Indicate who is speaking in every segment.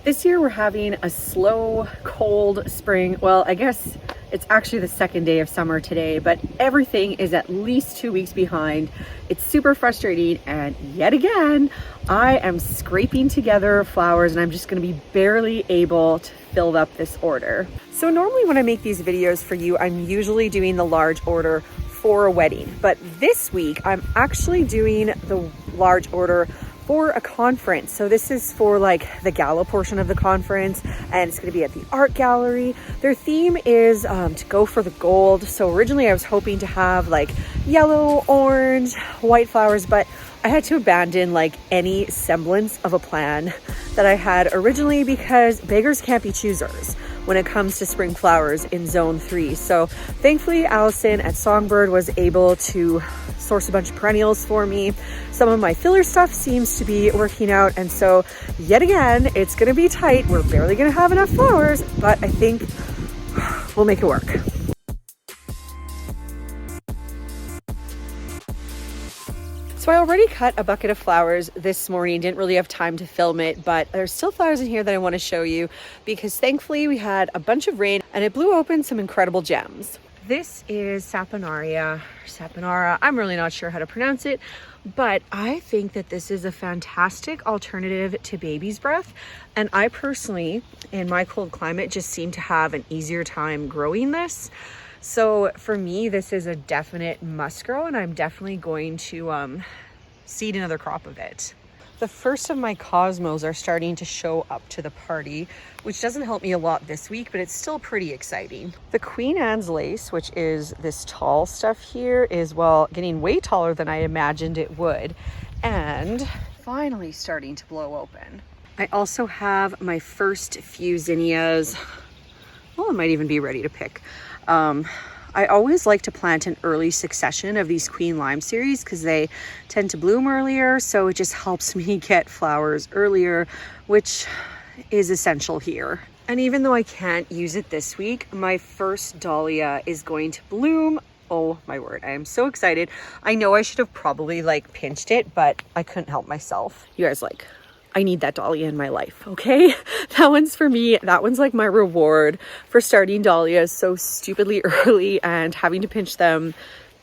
Speaker 1: This year we're having a slow, cold spring. Well, I guess it's actually the second day of summer today, but everything is at least 2 weeks behind. It's super frustrating, and yet again, I am scraping together flowers and I'm just gonna be barely able to fill up this order. So normally when I make these videos for you, I'm usually doing the large order for a wedding, but this week I'm actually doing the large order for a conference. So this is for like the gala portion of the conference, and it's going to be at the art gallery. Their theme is to go for the gold. So originally I was hoping to have like yellow, orange, white flowers, but I had to abandon like any semblance of a plan that I had originally because beggars can't be choosers when it comes to spring flowers in zone 3. So thankfully Allison at Songbird was able to source a bunch of perennials for me. Some of my filler stuff seems to be working out, and so yet again it's gonna be tight. We're barely gonna have enough flowers, but I think we'll make it work. So I already cut a bucket of flowers this morning, didn't really have time to film it, but there's still flowers in here that I want to show you because thankfully we had a bunch of rain and it blew open some incredible gems. This is Saponaria, Saponara. I'm really not sure how to pronounce it, but I think that this is a fantastic alternative to baby's breath. And I personally, in my cold climate, just seem to have an easier time growing this. So for me, this is a definite must grow, and I'm definitely going to seed another crop of it. The first of my cosmos are starting to show up to the party, which doesn't help me a lot this week, but it's still pretty exciting. The Queen Anne's lace, which is this tall stuff here, is, well, getting way taller than I imagined it would, and finally starting to blow open. I also have my first few zinnias. Well, it might even be ready to pick. I always like to plant an early succession of these Queen Lime series because they tend to bloom earlier, so it just helps me get flowers earlier, which is essential here. And even though I can't use it this week, my first dahlia is going to bloom. Oh my word, I am so excited. I know I should have probably like pinched it, but I couldn't help myself. You guys, like, I need that dahlia in my life, okay? That one's for me. That one's like my reward for starting dahlias so stupidly early and having to pinch them.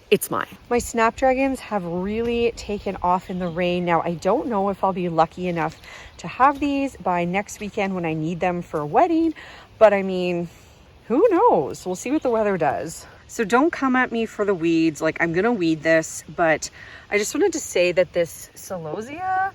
Speaker 1: It's mine. My snapdragons have really taken off in the rain. Now, I don't know if I'll be lucky enough to have these by next weekend when I need them for a wedding, but I mean, who knows? We'll see what the weather does. So don't come at me for the weeds. Like, I'm gonna weed this, but I just wanted to say that this celosia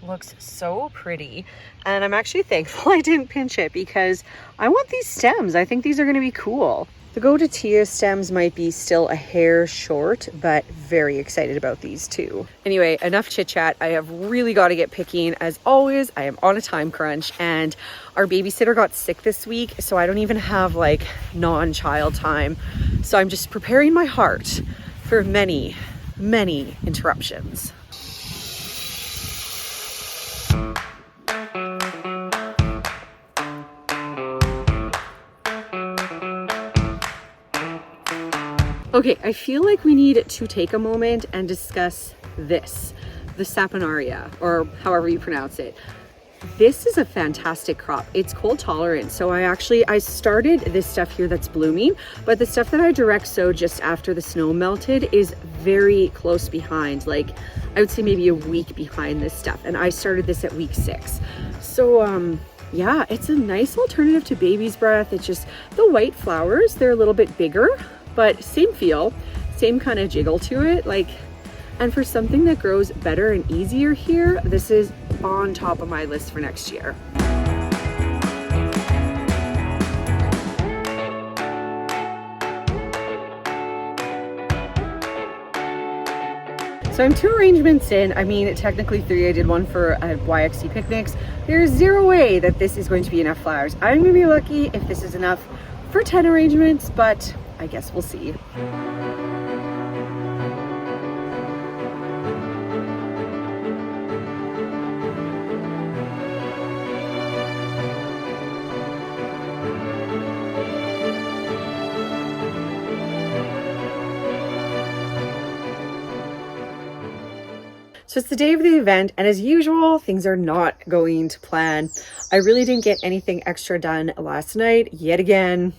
Speaker 1: looks so pretty, and I'm actually thankful I didn't pinch it because I want these stems. I think these are going to be cool. The Godatia stems might be still a hair short, but very excited about these too. Anyway, enough chit chat. I have really got to get picking. As always, I am on a time crunch, and our babysitter got sick this week, so I don't even have like non-child time. So I'm just preparing my heart for many, many interruptions. Okay, I feel like we need to take a moment and discuss this, the Saponaria, or however you pronounce it. This is a fantastic crop. It's cold tolerant. So I started this stuff here that's blooming, but the stuff that I direct sowed just after the snow melted is very close behind. Like, I would say maybe a week behind this stuff. And I started this at week 6. So, yeah, it's a nice alternative to baby's breath. It's just the white flowers, they're a little bit bigger, but same feel, same kind of jiggle to it. Like, and for something that grows better and easier here, this is on top of my list for next year. So I'm 2 arrangements in. I mean, technically 3. I did one for YXC picnics. There's 0 way that this is going to be enough flowers. I'm gonna be lucky if this is enough for 10 arrangements, but I guess we'll see. So it's the day of the event, and as usual, things are not going to plan. I really didn't get anything extra done last night. Yet again,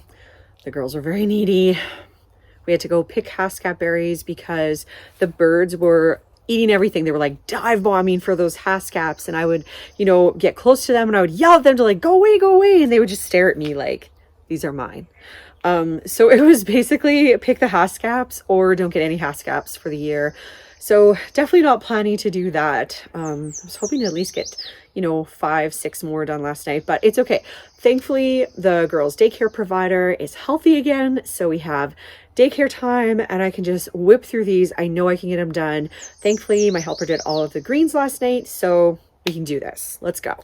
Speaker 1: the girls were very needy. We had to go pick haskap berries because the birds were eating everything. They were like dive bombing for those haskaps, and I would, get close to them and I would yell at them to like, go away. And they would just stare at me like, these are mine. So it was basically pick the haskaps or don't get any haskaps for the year. So definitely not planning to do that. I was hoping to at least get, 5, 6 more done last night, but it's okay. Thankfully, the girls' daycare provider is healthy again. So we have daycare time and I can just whip through these. I know I can get them done. Thankfully, my helper did all of the greens last night, so we can do this. Let's go.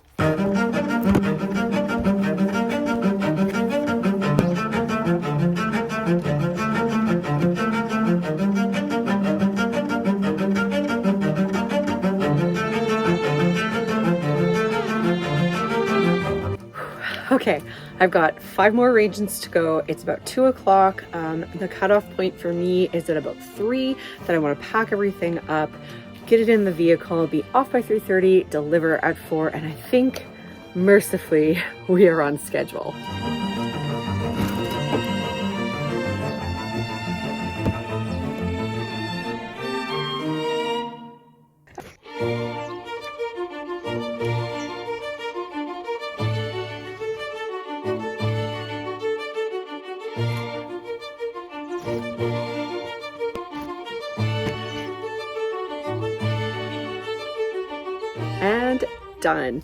Speaker 1: Okay, I've got 5 more arrangements to go. It's about 2 o'clock. The cutoff point for me is at about 3, that I want to pack everything up, get it in the vehicle, be off by 3:30, deliver at 4, and I think, mercifully, we are on schedule. And done.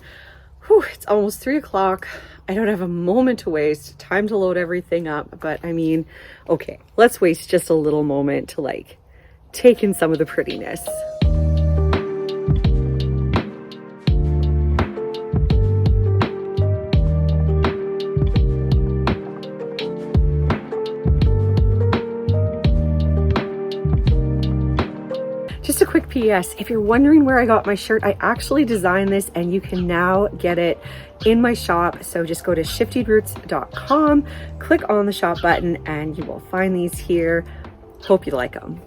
Speaker 1: Whew, it's almost 3 o'clock. I don't have a moment to waste. Time to load everything up. But I mean, okay, let's waste just a little moment to like take in some of the prettiness. Just a quick PS, if you're wondering where I got my shirt, I actually designed this and you can now get it in my shop. So just go to shiftybrutes.com, click on the shop button and you will find these here. Hope you like them.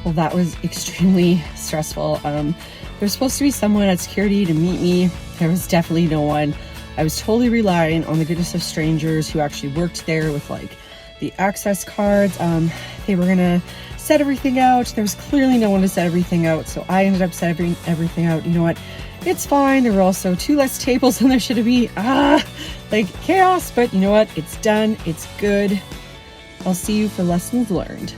Speaker 1: Well, that was extremely stressful. There's supposed to be someone at security to meet me. There was definitely no one. I was totally relying on the goodness of strangers who actually worked there with like the access cards. They were gonna set everything out. There was clearly no one to set everything out, so I ended up setting everything out. You know what? It's fine. There were also 2 less tables than there should be. Like chaos, but you know what? It's done. It's good. I'll see you for lessons learned.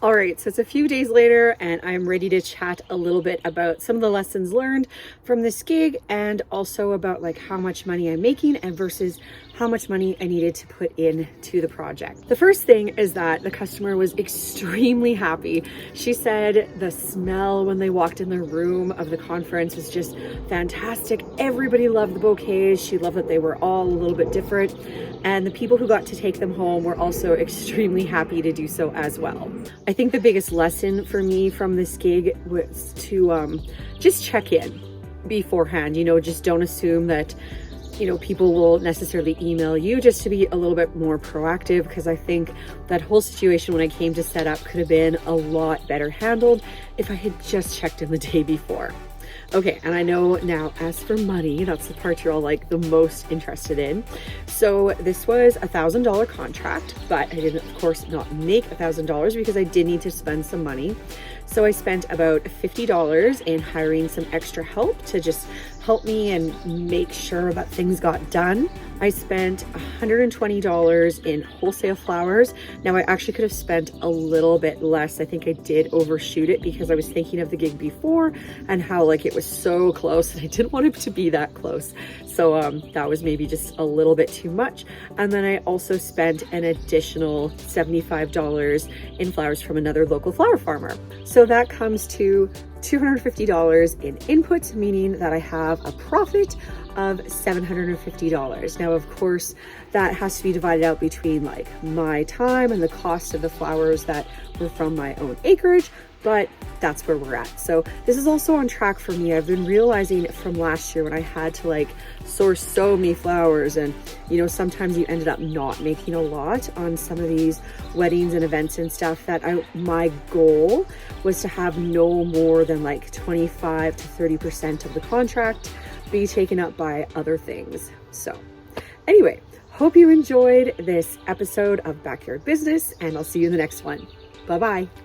Speaker 1: All right, so it's a few days later and I'm ready to chat a little bit about some of the lessons learned from this gig and also about like how much money I'm making and versus how much money I needed to put into the project. The first thing is that the customer was extremely happy. She said the smell when they walked in the room of the conference was just fantastic. Everybody loved the bouquets. She loved that they were all a little bit different. And the people who got to take them home were also extremely happy to do so as well. I think the biggest lesson for me from this gig was to just check in beforehand. Just don't assume that people will necessarily email you, just to be a little bit more proactive, because I think that whole situation when I came to set up could have been a lot better handled if I had just checked in the day before. Okay, and I know now, as for money, that's the part you're all like the most interested in. So this was a $1,000 contract, but I did of course not make $1,000 because I did need to spend some money. So I spent about $50 in hiring some extra help to just help me and make sure that things got done. I spent $120 in wholesale flowers. Now I actually could have spent a little bit less. I think I did overshoot it because I was thinking of the gig before and how like it was so close and I didn't want it to be that close. So that was maybe just a little bit too much. And then I also spent an additional $75 in flowers from another local flower farmer. So that comes to $250 in inputs, meaning that I have a profit of $750. Now, of course, that has to be divided out between like my time and the cost of the flowers that were from my own acreage, but that's where we're at. So this is also on track for me. I've been realizing from last year when I had to like source so many flowers, and you know, sometimes you ended up not making a lot on some of these weddings and events and stuff, that my goal was to have no more than like 25 to 30% of the contract be taken up by other things. So anyway, hope you enjoyed this episode of Backyard Business, and I'll see you in the next one. Bye-bye.